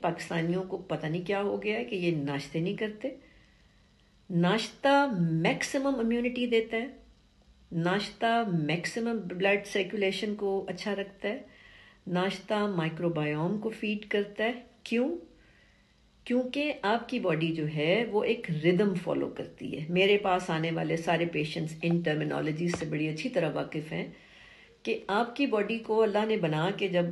پاکستانیوں کو پتہ نہیں کیا ہو گیا ہے کہ یہ ناشتے نہیں کرتے. ناشتہ میکسیمم امیونٹی دیتا ہے، ناشتہ میکسیمم بلڈ سرکولیشن کو اچھا رکھتا ہے، ناشتہ مائکرو بایوم کو فیڈ کرتا ہے. کیوں؟ کیونکہ آپ کی باڈی جو ہے وہ ایک ردم فالو کرتی ہے. میرے پاس آنے والے سارے پیشنٹس ان ٹرمینالوجیز سے بڑی اچھی طرح واقف ہیں کہ آپ کی باڈی کو اللہ نے بنا کے جب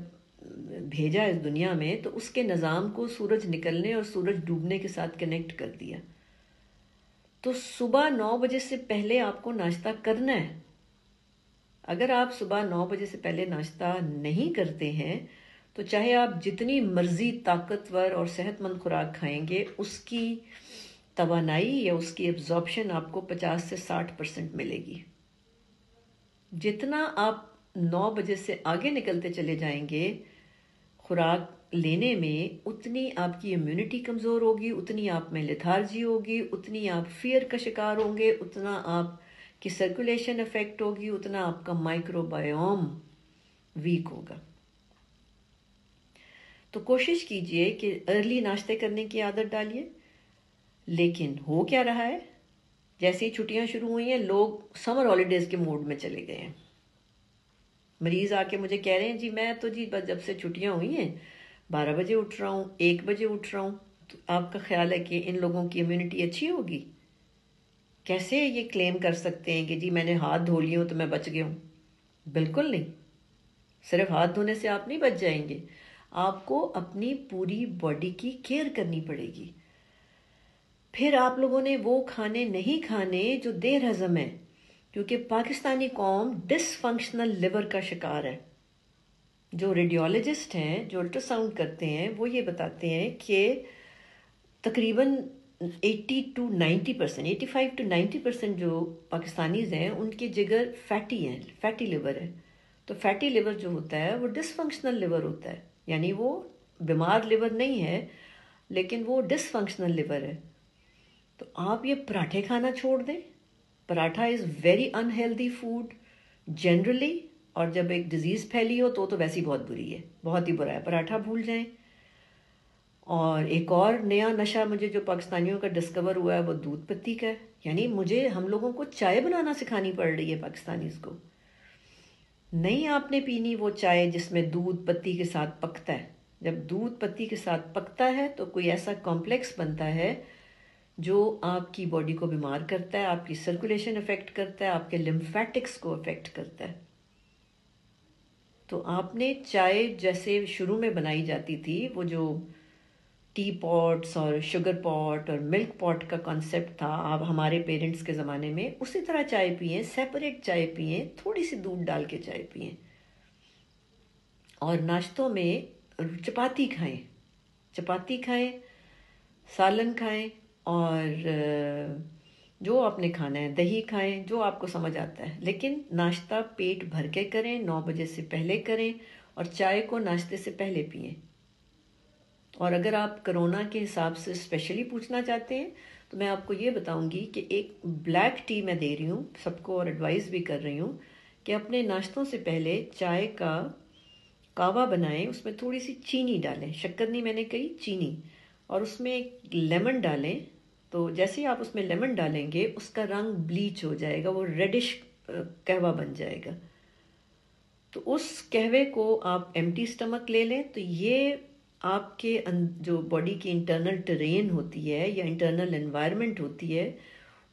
بھیجا اس دنیا میں تو اس کے نظام کو سورج نکلنے اور سورج ڈوبنے کے ساتھ کنیکٹ کر دیا. تو صبح 9 بجے سے پہلے آپ کو ناشتہ کرنا ہے. اگر آپ صبح 9 بجے سے پہلے ناشتہ نہیں کرتے ہیں تو چاہے آپ جتنی مرضی طاقتور اور صحت مند خوراک کھائیں گے، اس کی توانائی یا اس کی ابزارپشن آپ کو 50 سے 60% ملے گی. جتنا آپ 9 بجے سے آگے نکلتے چلے جائیں گے خوراک لینے میں، اتنی آپ کی امیونٹی کمزور ہوگی، اتنی آپ میں لیتھارجی ہوگی، اتنی آپ فیئر کا شکار ہوں گے، اتنا آپ کی سرکولیشن افیکٹ ہوگی، اتنا آپ کا مائکرو بایوم ویک ہوگا. تو کوشش کیجئے کہ ارلی ناشتے کرنے کی عادت ڈالیے. لیکن ہو کیا رہا ہے، جیسے ہی چھٹیاں شروع ہوئی ہیں لوگ سمر ہالیڈیز کے موڈ میں چلے گئے ہیں. مریض آ کے مجھے کہہ رہے ہیں جی میں تو جی بس جب سے چھٹیاں ہوئی ہیں 12 بجے اٹھ رہا ہوں، 1 بجے اٹھ رہا ہوں. تو آپ کا خیال ہے کہ ان لوگوں کی امیونٹی اچھی ہوگی؟ کیسے یہ کلیم کر سکتے ہیں کہ جی میں نے ہاتھ دھو لیے ہوں تو میں بچ گیا ہوں؟ بالکل نہیں. صرف ہاتھ دھونے سے آپ نہیں بچ جائیں گے، آپ کو اپنی پوری باڈی کی کیئر کرنی پڑے گی. پھر آپ لوگوں نے وہ کھانے نہیں کھانے جو دیر ہضم ہے، کیونکہ پاکستانی قوم ڈس فنکشنل لیور کا شکار ہے. جو ریڈیولوجسٹ ہیں، جو الٹرا ساؤنڈ کرتے ہیں، وہ یہ بتاتے ہیں کہ تقریباً 85 to 90% جو پاکستانیز ہیں ان کے جگر فیٹی ہیں، فیٹی لیور ہے. تو فیٹی لیور جو ہوتا ہے وہ ڈس فنکشنل لیور ہوتا ہے، یعنی وہ بیمار لیور نہیں ہے لیکن وہ ڈس فنکشنل لیور ہے. تو آپ یہ پراٹھے کھانا چھوڑ دیں. Paratha is very unhealthy food generally, اور جب ایک ڈیزیز پھیلی ہو تو ویسے ہی بہت بری ہے، بہت ہی برا ہے. پراٹھا بھول جائیں. اور ایک اور نیا نشہ مجھے جو پاکستانیوں کا ڈسکور ہوا ہے وہ دودھ پتی کا ہے. یعنی ہم لوگوں کو چائے بنانا سکھانی پڑ رہی ہے پاکستانیز کو. نہیں آپ نے پینی وہ چائے جس میں دودھ پتی کے ساتھ پکتا ہے. جب دودھ پتی کے ساتھ پکتا ہے تو کوئی ایسا کمپلیکس بنتا ہے جو آپ کی باڈی کو بیمار کرتا ہے، آپ کی سرکولیشن افیکٹ کرتا ہے، آپ کے لمفیٹکس کو افیکٹ کرتا ہے. تو آپ نے چائے جیسے شروع میں بنائی جاتی تھی، وہ جو ٹی پاٹس اور شوگر پاٹ اور ملک پاٹ کا کانسیپٹ تھا آپ ہمارے پیرنٹس کے زمانے میں، اسی طرح چائے پئیں، سیپریٹ چائے پئیں، تھوڑی سی دودھ ڈال کے چائے پئیں. اور ناشتوں میں چپاتی کھائیں، چپاتی کھائیں، سالن کھائیں، اور جو آپ نے کھانا ہے دہی کھائیں، جو آپ کو سمجھ آتا ہے. لیکن ناشتہ پیٹ بھر کے کریں، 9 بجے سے پہلے کریں، اور چائے کو ناشتے سے پہلے پئیں. اور اگر آپ کرونا کے حساب سے اسپیشلی پوچھنا چاہتے ہیں تو میں آپ کو یہ بتاؤں گی کہ ایک بلیک ٹی میں دے رہی ہوں سب کو، اور ایڈوائز بھی کر رہی ہوں کہ اپنے ناشتوں سے پہلے چائے کا کہوہ بنائیں، اس میں تھوڑی سی چینی ڈالیں، شکر نہیں میں نے کہی، چینی، اور اس میں ایک لیمن ڈالیں. تو جیسے ہی آپ اس میں لیمن ڈالیں گے اس کا رنگ بلیچ ہو جائے گا، وہ ریڈش قہوہ بن جائے گا. تو اس قہوے کو آپ ایمٹی سٹمک لے لیں. تو یہ آپ کے جو باڈی کی انٹرنل ٹرین ہوتی ہے یا انٹرنل انوائرمنٹ ہوتی ہے،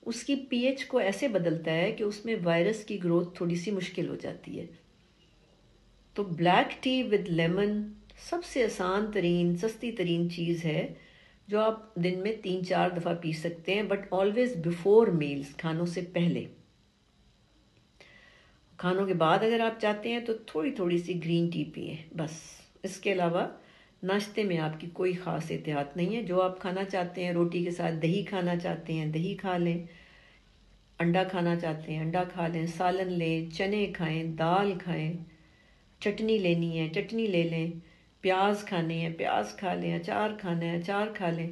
اس کی پی ایچ کو ایسے بدلتا ہے کہ اس میں وائرس کی گروتھ تھوڑی سی مشکل ہو جاتی ہے. تو بلیک ٹی ود لیمن سب سے آسان ترین، سستی ترین چیز ہے جو آپ دن میں 3-4 دفعہ پی سکتے ہیں، بٹ آلویز بیفور میلز، کھانوں سے پہلے. کھانوں کے بعد اگر آپ چاہتے ہیں تو تھوڑی تھوڑی سی گرین ٹی پئیں بس. اس کے علاوہ ناشتے میں آپ کی کوئی خاص احتیاط نہیں ہے. جو آپ کھانا چاہتے ہیں، روٹی کے ساتھ دہی کھانا چاہتے ہیں دہی کھا لیں، انڈا کھانا چاہتے ہیں انڈا کھا لیں، سالن لیں، چنے کھائیں، دال کھائیں، چٹنی لینی ہے چٹنی لے لیں، پیاز کھانے ہیں پیاز کھا لیں، اچار کھانا ہے اچار کھا لیں.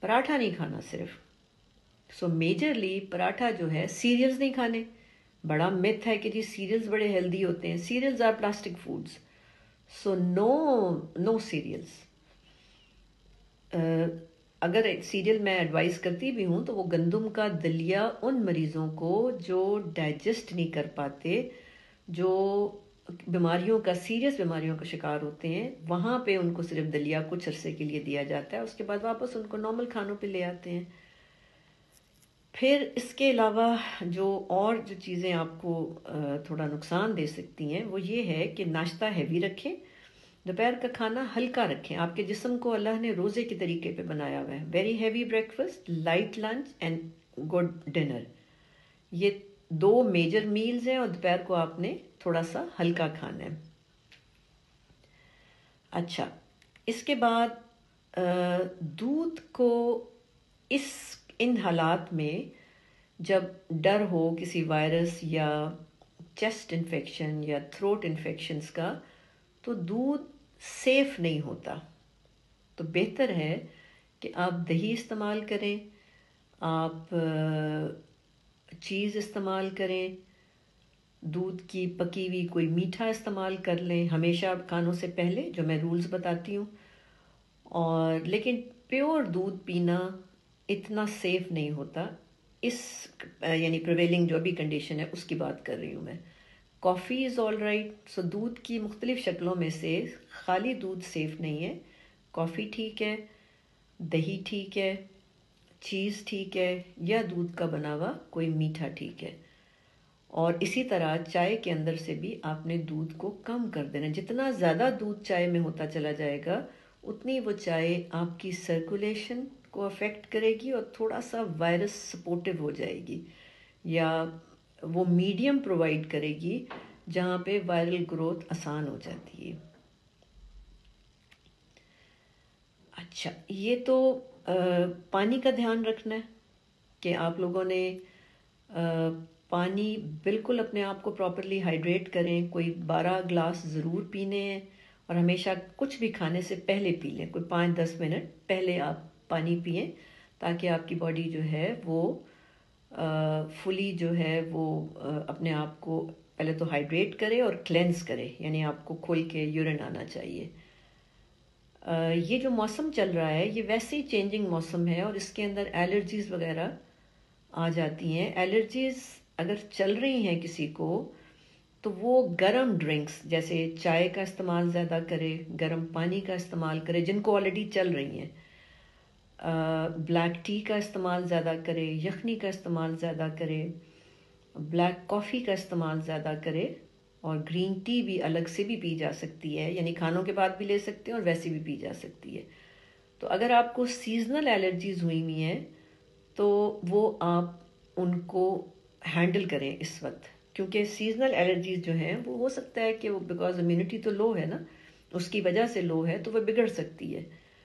پراٹھا نہیں کھانا صرف. سو میجرلی پراٹھا جو ہے، سیریلز نہیں کھانے. بڑا متھ ہے کہ جی سیریلز بڑے ہیلدی ہوتے ہیں. Cereals are plastic foods, so no cereals. اگر سیریل میں ایڈوائز کرتی بھی ہوں تو وہ گندم کا دلیا ان مریضوں کو جو ڈائجسٹ نہیں کر پاتے، جو بیماریوں کا سیریس بیماریوں کا شکار ہوتے ہیں، وہاں پہ ان کو صرف دلیا کچھ عرصے کے لیے دیا جاتا ہے، اس کے بعد واپس ان کو نارمل کھانوں پہ لے آتے ہیں۔ پھر اس کے علاوہ جو چیزیں آپ کو تھوڑا نقصان دے سکتی ہیں وہ یہ ہے کہ ناشتہ ہیوی رکھیں، دوپہر کا کھانا ہلکا رکھیں۔ آپ کے جسم کو اللہ نے روزے کے طریقے پہ بنایا ہوا ہے، very heavy breakfast, light lunch and good dinner, یہ 2 میجر میلز ہیں، اور دوپہر کو آپ نے تھوڑا سا ہلکا کھانا ہے۔ اچھا، اس کے بعد دودھ کو ان حالات میں جب ڈر ہو کسی وائرس یا چیسٹ انفیکشن یا تھروٹ انفیکشنز کا، تو دودھ سیف نہیں ہوتا، تو بہتر ہے کہ آپ دہی استعمال کریں، آپ چیز استعمال کریں، دودھ کی پکی ہوئی کوئی میٹھا استعمال کر لیں ہمیشہ کھانوں سے پہلے، جو میں رولز بتاتی ہوں۔ اور لیکن پیور دودھ پینا اتنا سیف نہیں ہوتا، یعنی پریویلنگ جو بھی کنڈیشن ہے اس کی بات کر رہی ہوں میں۔ کافی از آل رائٹ، سو دودھ کی مختلف شکلوں میں سے خالی دودھ سیف نہیں ہے، کافی ٹھیک ہے، دہی ٹھیک ہے، چیز ٹھیک ہے، یا دودھ کا بنا ہوا کوئی میٹھا ٹھیک ہے۔ اور اسی طرح چائے کے اندر سے بھی آپ نے دودھ کو کم کر دینا، جتنا زیادہ دودھ چائے میں ہوتا چلا جائے گا اتنی وہ چائے آپ کی سرکولیشن کو افیکٹ کرے گی اور تھوڑا سا وائرس سپورٹیو ہو جائے گی، یا وہ میڈیم پرووائڈ کرے گی جہاں پہ وائرل گروتھ آسان ہو جاتی ہے۔ اچھا، یہ تو پانی کا دھیان رکھنا ہے کہ آپ لوگوں نے پانی بالکل اپنے آپ کو پراپرلی ہائیڈریٹ کریں، کوئی 12 گلاس ضرور پینے ہیں، اور ہمیشہ کچھ بھی کھانے سے پہلے پی لیں، کوئی 5-10 منٹ پہلے آپ پانی پئیں، تاکہ آپ کی باڈی جو ہے وہ فلی جو ہے وہ اپنے آپ کو پہلے تو ہائیڈریٹ کرے اور کلینز کرے، یعنی آپ کو کھل کے یورین آنا چاہیے۔ یہ جو موسم چل رہا ہے یہ ویسے ہی چینجنگ موسم ہے، اور اس کے اندر الرجیز وغیرہ آ جاتی ہیں۔ الرجیز اگر چل رہی ہیں کسی کو تو وہ گرم ڈرنکس جیسے چائے کا استعمال زیادہ کرے، گرم پانی کا استعمال کرے جن کو آلریڈی چل رہی ہیں، بلیک ٹی کا استعمال زیادہ کرے، یخنی کا استعمال زیادہ کرے، بلیک کافی کا استعمال زیادہ کرے، اور گرین ٹی بھی الگ سے بھی پی جا سکتی ہے، یعنی کھانوں کے بعد بھی لے سکتے ہیں اور ویسے بھی پی جا سکتی ہے۔ تو اگر آپ کو سیزنل الرجیز ہوئی ہوئی ہیں تو وہ آپ ان کو ہینڈل کریں اس وقت، کیونکہ سیزنل الرجیز جو ہیں وہ ہو سکتا ہے کہ وہ بیکاز امیونٹی تو لو ہے نا، اس کی وجہ سے لو ہے تو وہ بگڑ سکتی ہے۔